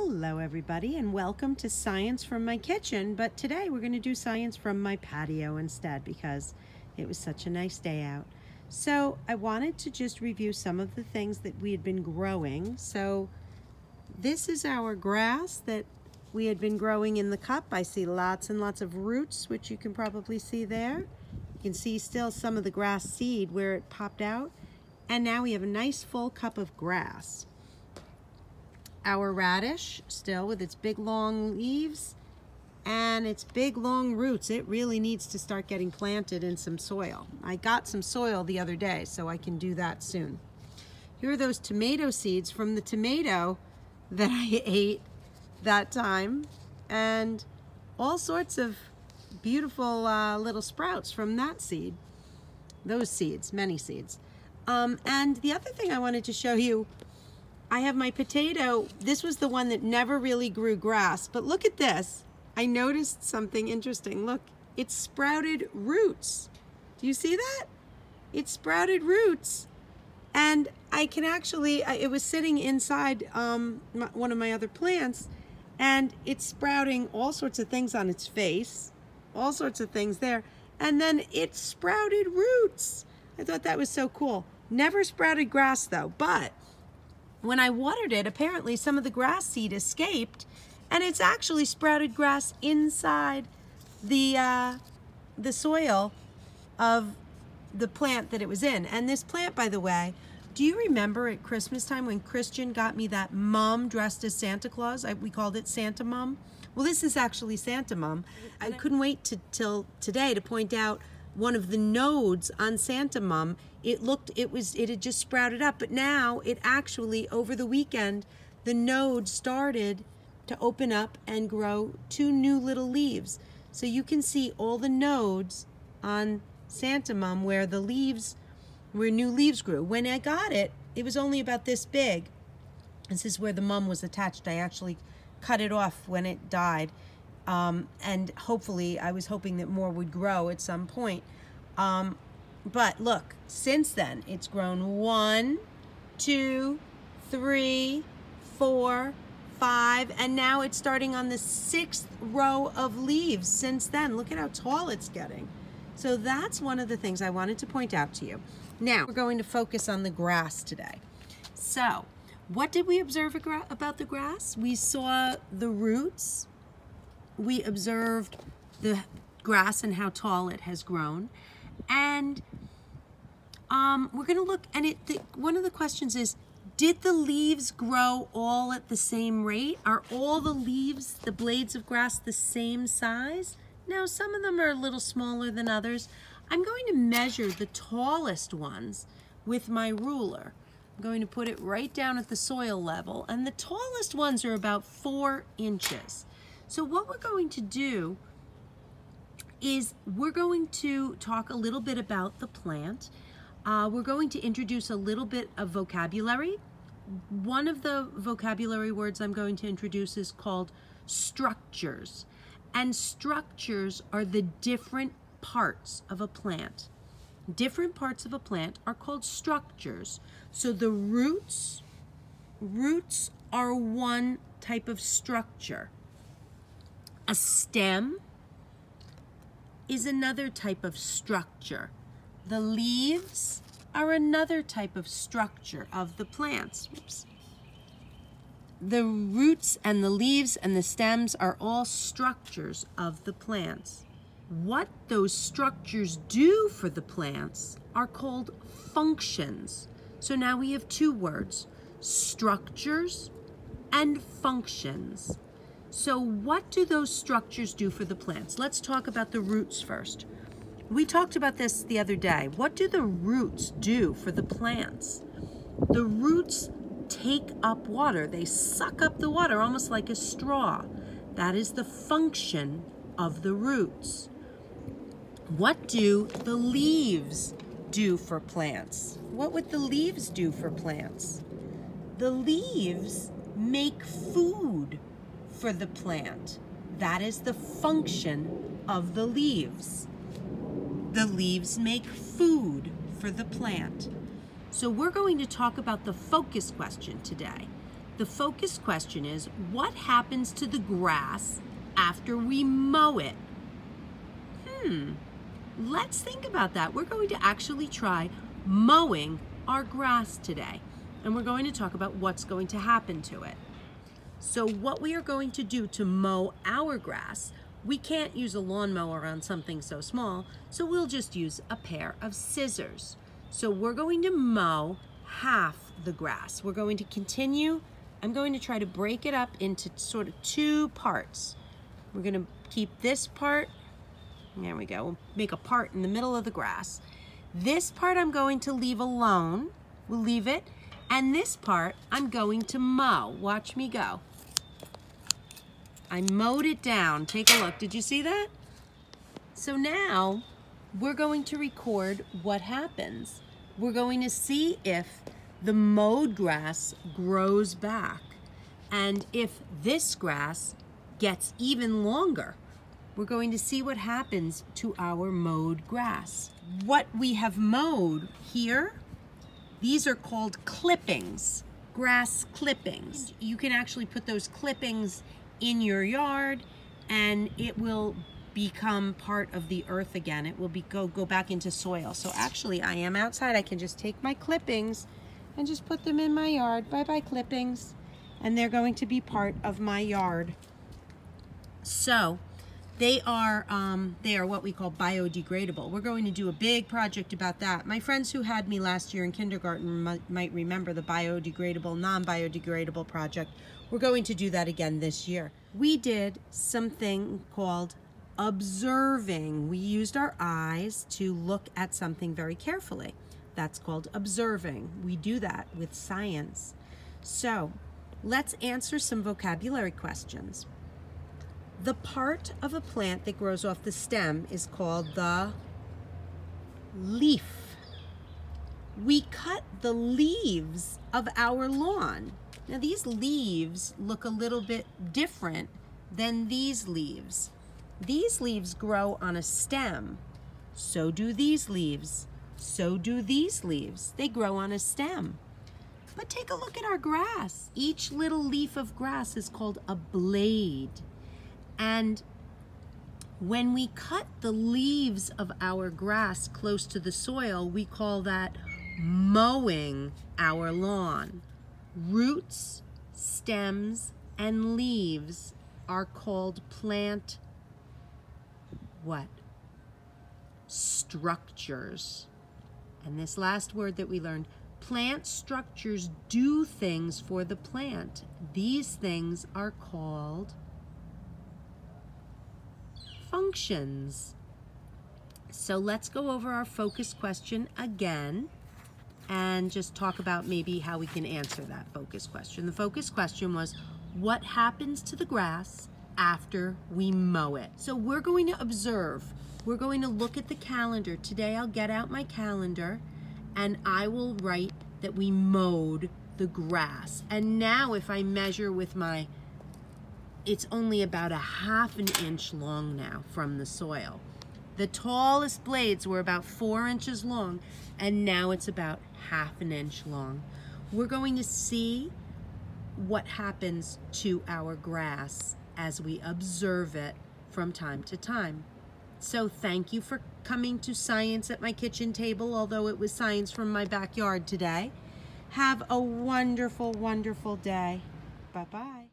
Hello everybody and welcome to Science from my kitchen, but today we're going to do science from my patio instead because it was such a nice day out. So I wanted to just review some of the things that we had been growing. So this is our grass that we had been growing in the cup. I see lots and lots of roots, which you can probably see there. You can see still some of the grass seed where it popped out. And now we have a nice full cup of grass. Our radish, still with its big long leaves and its big long roots. It really needs to start getting planted in some soil. I got some soil the other day, so I can do that soon. Here are those tomato seeds from the tomato that I ate that time, and all sorts of beautiful little sprouts from that seed. Those seeds, many seeds. And the other thing I wanted to show you, I have my potato. This was the one that never really grew grass, but look at this. I noticed something interesting. Look, it sprouted roots. Do you see that? It sprouted roots. And I can actually, it was sitting inside one of my other plants, and it's sprouting all sorts of things on its face, all sorts of things there. And then it sprouted roots. I thought that was so cool. Never sprouted grass though, but when I watered it, apparently some of the grass seed escaped, and it's actually sprouted grass inside the soil of the plant that it was in. And this plant, by the way, do you remember at Christmas time when Christian got me that mom dressed as Santa Claus? We called it Santa Mom. Well, this is actually Santa Mom. I couldn't wait till today to point out one of the nodes on Santa Mom. It had just sprouted up, but now it actually, over the weekend, the node started to open up and grow 2 new little leaves. So you can see all the nodes on Santa Mom where new leaves grew. When I got it, it was only about this big. This is where the mum was attached. I actually cut it off when it died. And hopefully, I was hoping that more would grow at some point. But look, since then, it's grown 1, 2, 3, 4, 5, and now it's starting on the 6th row of leaves since then. Look at how tall it's getting. So that's one of the things I wanted to point out to you. Now, we're going to focus on the grass today. So, what did we observe about the grass? We saw the roots. We observed the grass and how tall it has grown. And we're going to look, and one of the questions is, did the leaves grow all at the same rate? Are all the leaves, the blades of grass, the same size? No, some of them are a little smaller than others. I'm going to measure the tallest ones with my ruler. I'm going to put it right down at the soil level, and the tallest ones are about 4 inches. So what we're going to do is we're going to talk a little bit about the plant. We're going to introduce a little bit of vocabulary. One of the vocabulary words I'm going to introduce is called structures. And structures are the different parts of a plant. Different parts of a plant are called structures. So the roots are one type of structure. A stem is another type of structure. The leaves are another type of structure of the plants. Oops. The roots and the leaves and the stems are all structures of the plants. What those structures do for the plants are called functions. So now we have 2 words, structures and functions. So what do those structures do for the plants? Let's talk about the roots first. We talked about this the other day. What do the roots do for the plants? The roots take up water. They suck up the water almost like a straw. That is the function of the roots. What do the leaves do for plants? What would the leaves do for plants? The leaves make food for the plant. That is the function of the leaves. The leaves make food for the plant. So we're going to talk about the focus question today. The focus question is, what happens to the grass after we mow it? Let's think about that. We're going to actually try mowing our grass today, and we're going to talk about what's going to happen to it. So what we are going to do to mow our grass, we can't use a lawnmower on something so small, so we'll just use a pair of scissors. So we're going to mow half the grass. We're going to continue. I'm going to try to break it up into sort of two parts. We're going to keep this part. There we go. We'll make a part in the middle of the grass. This part I'm going to leave alone. We'll leave it. And this part I'm going to mow. Watch me go. I mowed it down. Take a look. Did you see that? So now we're going to record what happens. We're going to see if the mowed grass grows back and if this grass gets even longer. We're going to see what happens to our mowed grass. What we have mowed here, these are called clippings, grass clippings. You can actually put those clippings in your yard and it will become part of the earth again. It will go back into soil. So actually I am outside. I can just take my clippings and just put them in my yard. Bye-bye clippings. And they're going to be part of my yard. So they are what we call biodegradable. We're going to do a big project about that. My friends who had me last year in kindergarten might remember the biodegradable, non-biodegradable project. We're going to do that again this year. We did something called observing. We used our eyes to look at something very carefully. That's called observing. We do that with science. So let's answer some vocabulary questions. The part of a plant that grows off the stem is called the leaf. We cut the leaves of our lawn. Now these leaves look a little bit different than these leaves. These leaves grow on a stem. So do these leaves. So do these leaves. They grow on a stem. But take a look at our grass. Each little leaf of grass is called a blade. And when we cut the leaves of our grass close to the soil, we call that mowing our lawn. Roots, stems, and leaves are called plant what? Structures. And this last word that we learned, plant structures do things for the plant. These things are called functions. So let's go over our focus question again and just talk about maybe how we can answer that focus question. The focus question was, what happens to the grass after we mow it? So we're going to observe. We're going to look at the calendar. Today I'll get out my calendar and I will write that we mowed the grass. And now if I measure with my, it's only about a ½ an inch long now from the soil. The tallest blades were about 4 inches long, and now it's about ½ an inch long. We're going to see what happens to our grass as we observe it from time to time. So thank you for coming to Science at My Kitchen Table, although it was science from my backyard today. Have a wonderful, wonderful day. Bye-bye.